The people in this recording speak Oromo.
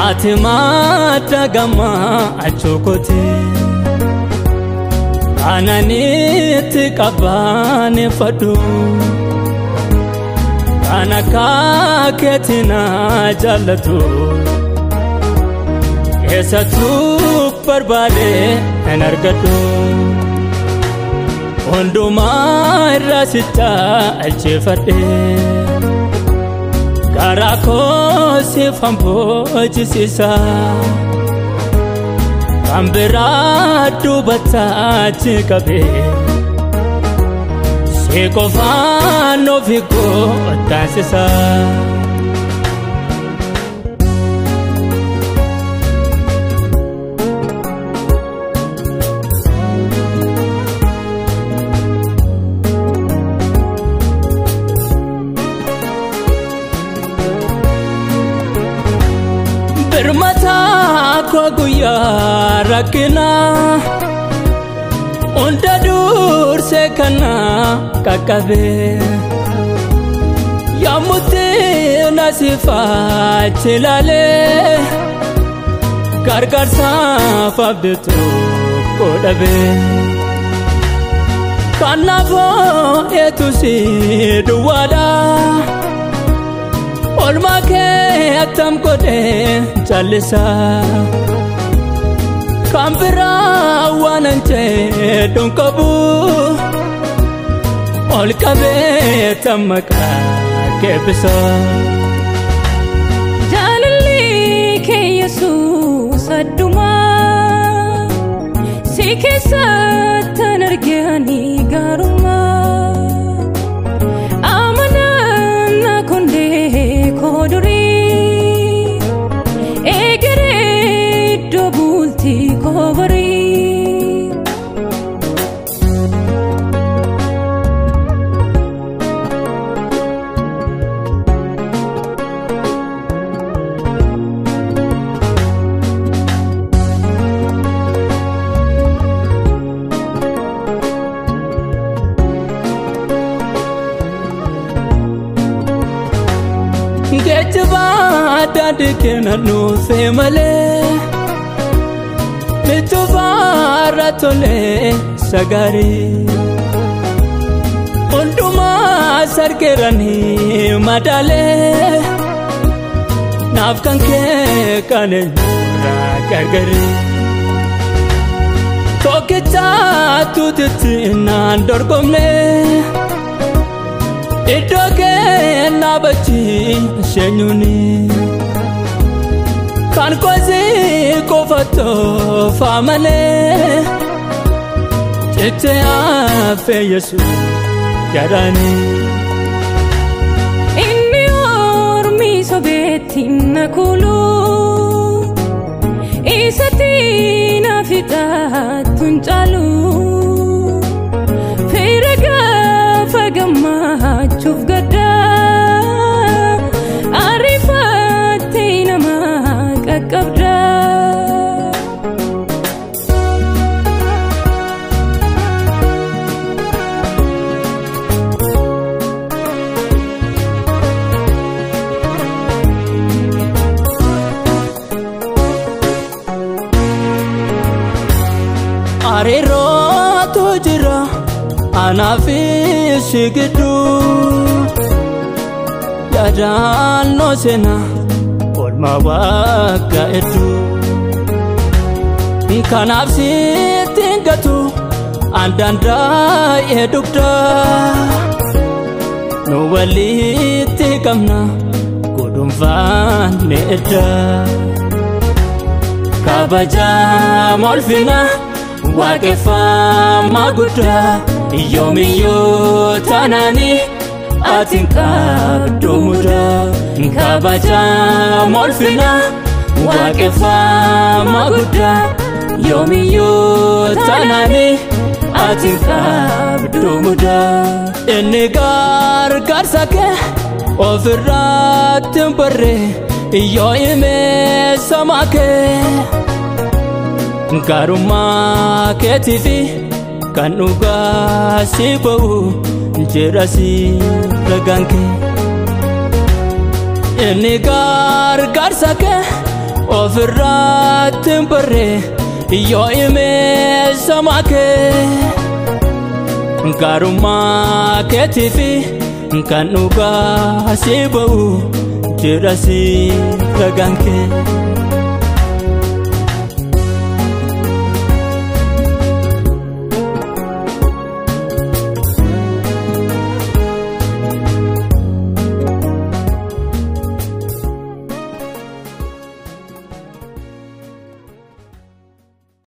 ati mata gama achokote ananiti kabane fadu anaka ketina jalatu esa tu barbade energadu onduma rasita alchefade karako sifambo jisisa kambira dubata chikabe sekofano vigo tansisa Bermata ko guya rakina onda dur se kana kakabe yamute nasifa chilale gargar sa fabtu kodabe kanavo etusi duwada olma ke atam kode chalisa kambira wanante donkabu olkabe tamaka kebisa jalali ke yesus aduma sikesa tanergani garuma amana na konde koduri egere dobulti kobari Gejba dadikena no female mituvara tole sagari onduma sarkerani madale nafkan ke kane ragargari tokita tutina dorkomne idoge nabachi shenyuni kan kozi kofato famale chete afe yesu yarani inni ormi sobetina kulu isatina fita tunchalu firaga fagama chuf gada arifatina ma kakabda arero tujira anafi sigidu yadan no sena olma waka edu kanafsi tingatu andanda edukda no wali tikamna kodumvan ne edda kabaja molfina wakefa maguda yomiyo tanani atinka dumuda kabaja molfina wakefa maguda yomiyo tanani atinka dumuda enegar garsake ofrat barre yoime samake garuma ketifi kanuga sibu jerasi raganke enegar garsake ofirrat barre yo ime samake garuma ketifi kanuga sibu jirasi raganke